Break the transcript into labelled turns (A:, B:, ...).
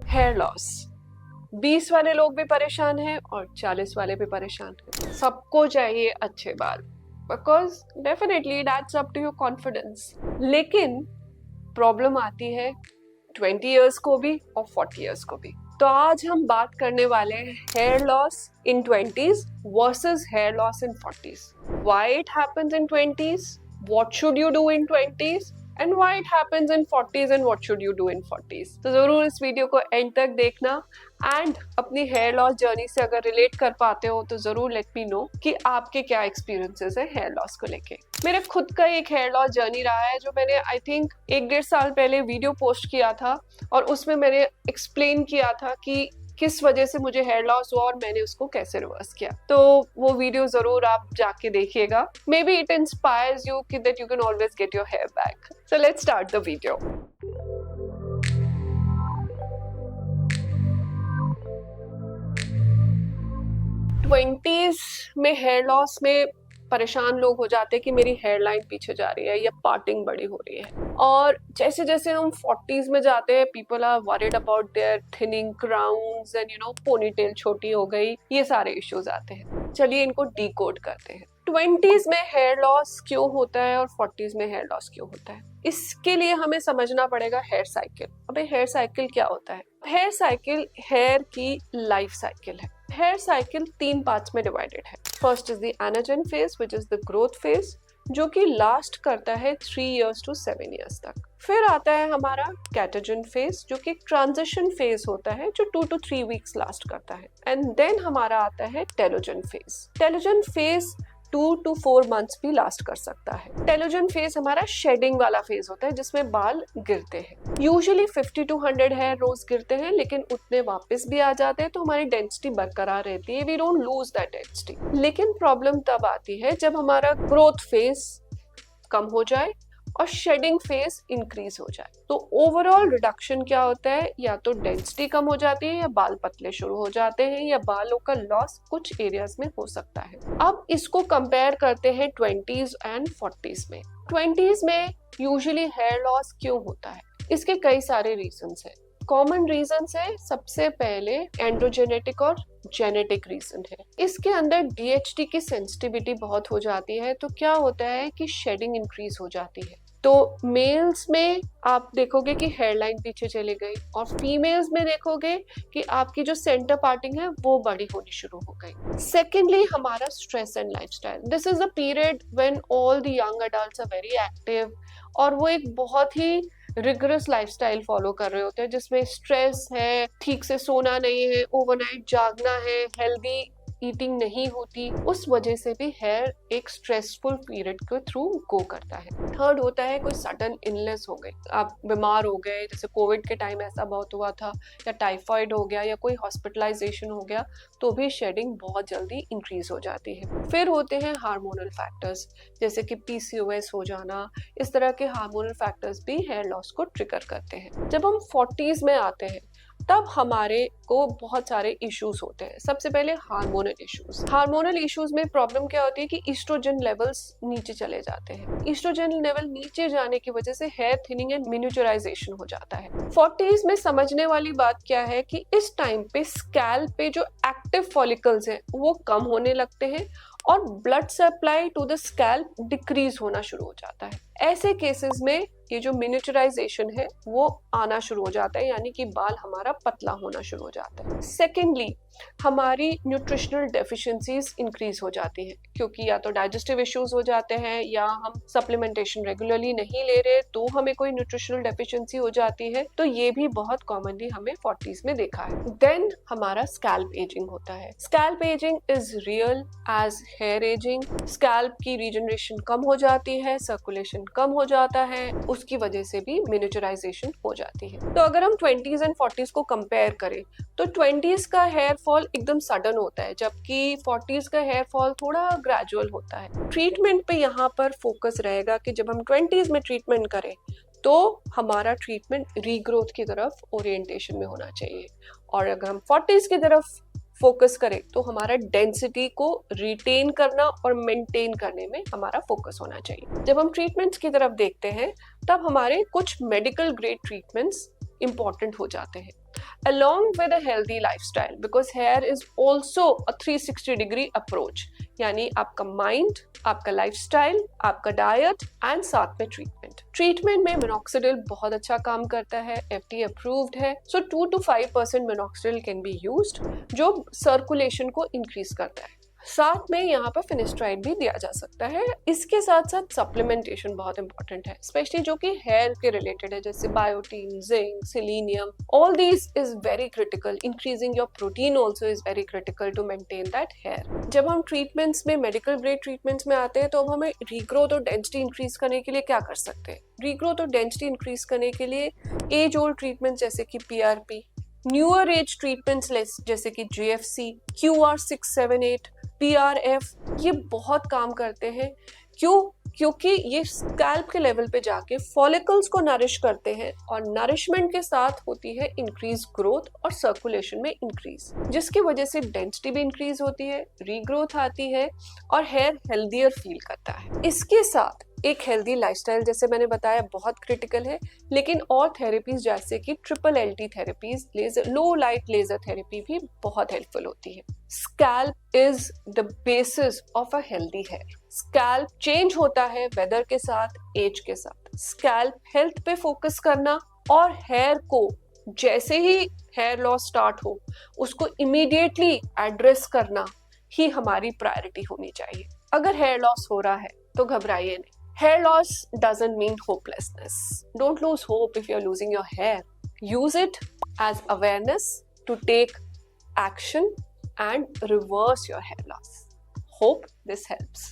A: Hair loss 20 वाले लोग भी परेशान हैं और 40 वाले भी परेशान हैं। सबको चाहिए अच्छे बाल, because definitely it adds up to your confidence. लेकिन प्रॉब्लम आती है 20 इयर्स को भी और 40 इयर्स को भी। तो आज हम बात करने वाले हैं hair loss in 20s versus hair loss in 40s। Why it happens in 20s, what should you do in 20s and why it happens in 40s and what should you do in 40s। तो जरूर इस video को and तक देखना and अपनी hair loss journey से अगर relate कर पाते हो तो जरूर लेट मी नो कि आपके क्या एक्सपीरियंसेस है हेयर लॉस को लेके। मेरे खुद का एक हेयर लॉस जर्नी रहा है जो मैंने आई थिंक 1-1.5 साल पहले वीडियो पोस्ट किया था और उसमें मैंने एक्सप्लेन किया था कि किस वजह से मुझे हेयर लॉस हुआ और मैंने उसको कैसे रिवर्स किया। तो वो वीडियो जरूर आप जाके देखिएगा। Maybe it inspires you कि that you can always get your hair back. So let's start the video. Twenties में हेयर लॉस में परेशान लोग हो जाते हैं कि मेरी हेयर लाइन पीछे जा रही है या पार्टिंग बड़ी हो रही है। और जैसे जैसे हम 40s में जाते हैं people are worried about their thinning crowns and ponytail छोटी हो गई, ये सारे इश्यूज आते हैं। चलिए इनको डीकोड करते हैं। 20s में हेयर लॉस क्यों होता है और 40s में हेयर लॉस क्यों होता है, इसके लिए हमें समझना पड़ेगा हेयर साइकिल। अबे हेयर साइकिल क्या होता है? हेयर साइकिल हेयर की लाइफ साइकिल है। हेयर साइकिल 3 पार्ट्स में डिवाइडेड है। First is the anagen phase which is the growth phase, जो कि लास्ट करता है 3 इयर्स टू 7 इयर्स तक। फिर आता है हमारा कैटाजन फेज जो कि ट्रांजिशन फेज होता है जो 2 to 3 वीक्स लास्ट करता है। एंड देन हमारा आता है telogen phase. Telogen phase 2 to 4 months भी लास्ट कर सकता है। टेलोजन फेज हमारा शेडिंग वाला फेज होता है जिसमें बाल गिरते हैं। यूजुअली 50 to 100 हेयर रोज गिरते हैं, लेकिन उतने वापस भी आ जाते हैं तो हमारी डेंसिटी बरकरार रहती है। We don't lose that density. लेकिन प्रॉब्लम तब आती है जब हमारा ग्रोथ फेज कम हो जाए और शेडिंग फेज इंक्रीज हो जाए। तो ओवरऑल रिडक्शन क्या होता है, या तो डेंसिटी कम हो जाती है या बाल पतले शुरू हो जाते हैं या बालों का लॉस कुछ एरियाज में हो सकता है। अब इसको कंपेयर करते हैं 20s एंड 40s में। 20s में यूजुअली हेयर लॉस क्यों होता है, इसके कई सारे रीजंस हैं। कॉमन रीजंस है सबसे पहले एंड्रोजेनेटिक और जेनेटिक रीजन है। इसके अंदर डीएचटी की सेंसिटिविटी बहुत हो जाती है, तो क्या होता है कि शेडिंग इंक्रीज हो जाती है। तो मेल्स में आप देखोगे कि हेयरलाइन पीछे चली गई और फीमेल्स में देखोगे कि आपकी जो सेंटर पार्टिंग है वो बड़ी होनी शुरू हो गई। सेकेंडली हमारा stress and lifestyle. This is the period when all the young adults are very active और वो एक बहुत ही रिगरस लाइफस्टाइल फॉलो कर रहे होते हैं जिसमें स्ट्रेस है, ठीक से सोना नहीं है, ओवरनाइट जागना है, हेल्दी ईटिंग नहीं होती। उस वजह से भी हेयर एक स्ट्रेसफुल पीरियड के थ्रू गो करता है। थर्ड होता है कोई सडन इलनेस हो गई, आप बीमार हो गए, जैसे कोविड के टाइम ऐसा बहुत हुआ था, या टाइफाइड हो गया या कोई हॉस्पिटलाइजेशन हो गया, तो भी शेडिंग बहुत जल्दी इंक्रीज हो जाती है। फिर होते हैं हार्मोनल फैक्टर्स जैसे कि पीसीओएस हो जाना। इस तरह के हार्मोनल फैक्टर्स भी हेयर लॉस को ट्रिगर करते हैं। जब हम 40s में आते हैं तब हमारे को बहुत सारे इश्यूज होते हैं। सबसे पहले हार्मोनल इश्यूज। हार्मोनल इश्यूज में प्रॉब्लम क्या होती है कि ईस्ट्रोजन लेवल्स नीचे चले जाते हैं। ईस्ट्रोजन लेवल नीचे जाने की वजह से हेयर थिनिंग एंड मिनिएचराइजेशन हो जाता है। 40s में समझने वाली बात क्या है कि इस टाइम पे स्कैल्प पे जो एक्टिव फॉलिकल्स हैं वो कम होने लगते हैं और blood supply to the scalp decrease होना शुरू हो जाता है। ऐसे केसेस में ये जो मिनिएचराइजेशन है वो आना शुरू हो जाता है, यानी कि बाल हमारा पतला होना शुरू हो जाता है। सेकेंडली हमारी न्यूट्रिशनल डेफिशिएंसीज इंक्रीज हो जाती हैं, क्योंकि या तो डाइजेस्टिव इश्यूज हो जाते हैं या हम सप्लीमेंटेशन रेगुलरली नहीं ले रहे तो हमें कोई न्यूट्रिशनल डेफिशिएंसी हो जाती है। तो ये भी बहुत कॉमनली हमें 40s में देखा है। देन हमारा स्कैल्प एजिंग होता है। Scalp ageing is real age hair ageing. Scalp की रीजनरेशन कम हो जाती है, सर्कुलेशन कम हो जाता है, उसकी वजह से भी मिनिएचराइजेशन हो जाती है। तो अगर हम 20s एंड 40s को कंपेयर करें तो 20s का हेयर फॉल एकदम सडन होता है, जबकि 40s का हेयर फॉल थोड़ा ग्रेजुअल होता है। ट्रीटमेंट पे यहाँ पर फोकस रहेगा कि जब हम 20s में ट्रीटमेंट करें तो हमारा ट्रीटमेंट रीग्रोथ की तरफ ओरिएंटेशन में होना चाहिए, और अगर हम 40s की तरफ फोकस करें तो हमारा डेंसिटी को रिटेन करना और मेंटेन करने में हमारा फोकस होना चाहिए। जब हम ट्रीटमेंट्स की तरफ देखते हैं तब हमारे कुछ मेडिकल ग्रेड ट्रीटमेंट्स इंपॉर्टेंट हो जाते हैं along with a healthy lifestyle because hair is also a 360 degree approach, यानी आपका माइंड, आपका लाइफस्टाइल, आपका डाइट एंड साथ में ट्रीटमेंट में मिनॉक्सिडिल बहुत अच्छा काम करता है, FDA अप्रूव्ड है। सो 2 to 5% minoxidil can be used जो सर्कुलेशन को इंक्रीज करता है। साथ में यहाँ पर फिनेस्ट्राइड भी दिया जा सकता है। इसके साथ साथ सप्लीमेंटेशन बहुत इंपॉर्टेंट है, स्पेशली जो कि हेयर के रिलेटेड है, जैसे biotin, zinc, selenium, all these is very critical. Increasing your protein also is very critical to maintain that hair. जब हम ट्रीटमेंट्स में, मेडिकल ग्रेड ट्रीटमेंट्स में आते हैं तो अब हमें रीग्रोथ और डेंसिटी इंक्रीज करने के लिए क्या कर सकते हैं? रीग्रोथ और डेंसिटी इंक्रीज करने के लिए एज ओल्ड ट्रीटमेंट जैसे कि PRP, न्यूअर एज ट्रीटमेंट्स जैसे कि GFC, QR678, PRF, ये बहुत काम करते हैं। क्योंकि ये स्कैल्प के लेवल पे जाके फॉलिकल्स को नरिश करते हैं और नरिशमेंट के साथ होती है इंक्रीज ग्रोथ और सर्कुलेशन में इंक्रीज, जिसकी वजह से डेंसिटी भी इंक्रीज होती है, रीग्रोथ आती है और हेयर हेल्दियर फील करता है। इसके साथ एक हेल्दी लाइफस्टाइल, जैसे मैंने बताया, बहुत क्रिटिकल है। लेकिन और थेरेपीज जैसे कि LLT therapies, laser, low light laser therapy भी बहुत हेल्पफुल होती है। Scalp is the basis of a healthy hair. Scalp change होता है वेदर के साथ, एज के साथ। स्कैल्प हेल्थ पे फोकस करना और हेयर को जैसे ही हेयर लॉस स्टार्ट हो उसको इमीडिएटली एड्रेस करना ही हमारी प्रायोरिटी होनी चाहिए। अगर हेयर लॉस हो रहा है तो घबराइए नहीं। Hair loss doesn't mean hopelessness. Don't lose hope if you're losing your hair. Use it as awareness to take action and reverse your hair loss. Hope this helps.